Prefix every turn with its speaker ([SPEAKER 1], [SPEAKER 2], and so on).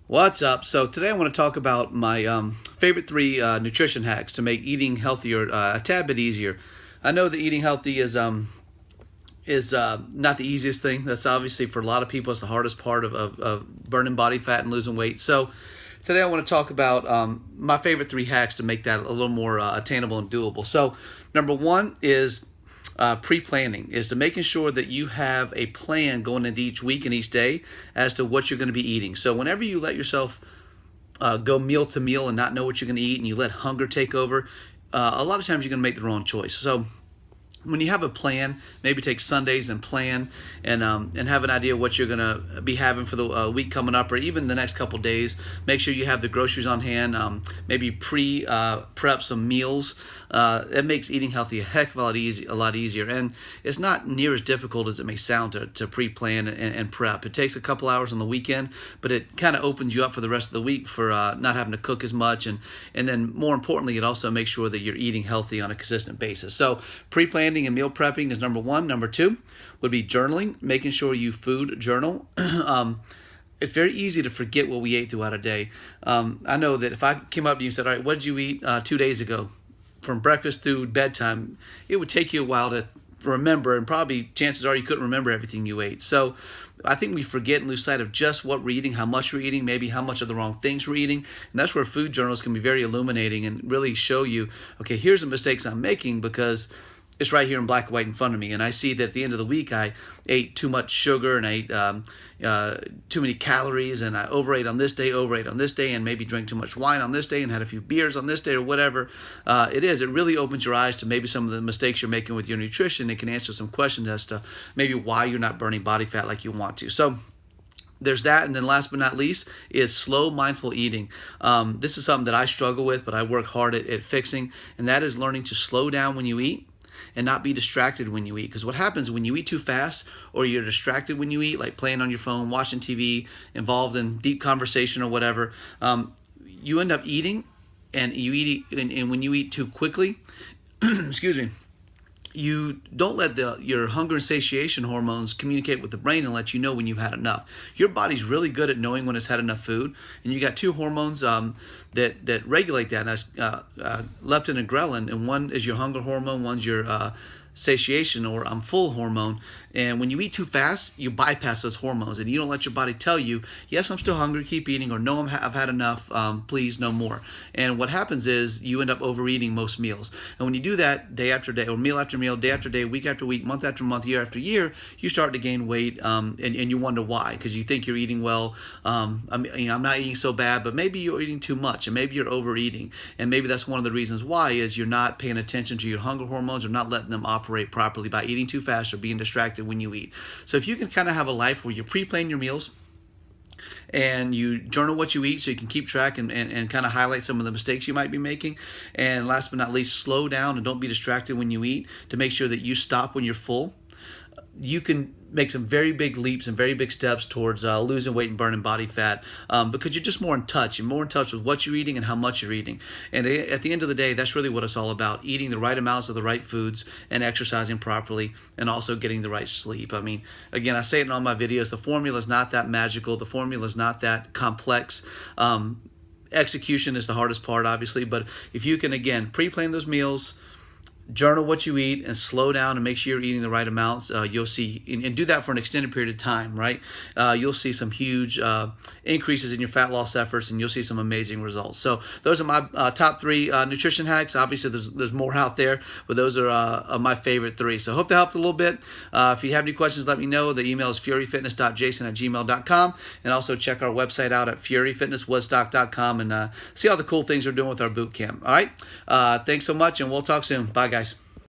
[SPEAKER 1] What's up? So today I want to talk about my favorite three nutrition hacks to make eating healthier a tad bit easier. I know that eating healthy is not the easiest thing. That's obviously for a lot of people it's the hardest part of burning body fat and losing weight. So today I want to talk about my favorite three hacks to make that a little more attainable and doable. So number one is pre-planning, is to making sure that you have a plan going into each week and each day as to what you're going to be eating. So whenever you let yourself go meal to meal and not know what you're going to eat and you let hunger take over, a lot of times you're going to make the wrong choice. So when you have a plan, maybe take Sundays and plan and have an idea of what you're gonna be having for the week coming up, or even the next couple days. Make sure you have the groceries on hand. Maybe prep some meals. It makes eating healthy a heck of a lot easier, and it's not near as difficult as it may sound to pre-plan and prep. It takes a couple hours on the weekend, but it kind of opens you up for the rest of the week for not having to cook as much, and then more importantly, it also makes sure that you're eating healthy on a consistent basis. So pre-planning and meal prepping is number one. Number two would be journaling, making sure you food journal. It's very easy to forget what we ate throughout a day. I know that if I came up to you and said, all right, what did you eat 2 days ago from breakfast through bedtime, it would take you a while to remember, and probably chances are you couldn't remember everything you ate. So I think we forget and lose sight of just what we're eating, how much we're eating, maybe how much of the wrong things we're eating. And that's where food journals can be very illuminating and really show you, okay, here's the mistakes I'm making because it's right here in black and white in front of me. And I see that at the end of the week, I ate too much sugar and I ate too many calories, and I overate on this day, and maybe drank too much wine on this day and had a few beers on this day, or whatever it is. It really opens your eyes to maybe some of the mistakes you're making with your nutrition. It can answer some questions as to maybe why you're not burning body fat like you want to. So there's that, and then last but not least is slow, mindful eating. This is something that I struggle with, but I work hard at fixing, and that is learning to slow down when you eat and not be distracted when you eat. Because what happens when you eat too fast, or you're distracted when you eat, like playing on your phone, watching TV, involved in deep conversation or whatever, you end up eating, and and when you eat too quickly, excuse me, you don't let your hunger and satiation hormones communicate with the brain and let you know when you've had enough. Your body's really good at knowing when it's had enough food, and you got two hormones that regulate that, and that's leptin and ghrelin, and one is your hunger hormone, one's your satiation or I'm full hormone. And when you eat too fast, you bypass those hormones and you don't let your body tell you, yes, I'm still hungry, keep eating, or no, I've had enough, please, no more. And what happens is you end up overeating most meals. And when you do that day after day, or meal after meal, day after day, week after week, month after month, year after year, you start to gain weight, and you wonder why, because you think you're eating well. I'm not eating so bad, but maybe you're eating too much, and maybe you're overeating. And maybe that's one of the reasons why is you're not paying attention to your hunger hormones, or not letting them operate properly by eating too fast or being distracted when you eat. So if you can kind of have a life where you pre-plan your meals and you journal what you eat so you can keep track and kind of highlight some of the mistakes you might be making, and last but not least, slow down and don't be distracted when you eat to make sure that you stop when you're full, you can make some very big leaps and very big steps towards losing weight and burning body fat, because you're just more in touch. You're more in touch with what you're eating and how much you're eating. And at the end of the day, that's really what it's all about: eating the right amounts of the right foods and exercising properly, and also getting the right sleep. I mean, again, I say it in all my videos, the formula is not that magical. The formula is not that complex. Execution is the hardest part, obviously, but if you can, again, pre-plan those meals, journal what you eat, and slow down and make sure you're eating the right amounts, you'll see, and do that for an extended period of time, right? You'll see some huge increases in your fat loss efforts, and you'll see some amazing results. So those are my top three nutrition hacks. Obviously, there's more out there, but those are my favorite three. So I hope that helped a little bit. If you have any questions, let me know. The email is furyfitness.jason@gmail.com, and also check our website out at furyfitnesswoodstock.com and see all the cool things we're doing with our boot camp. All right? Thanks so much, and we'll talk soon. Bye, guys.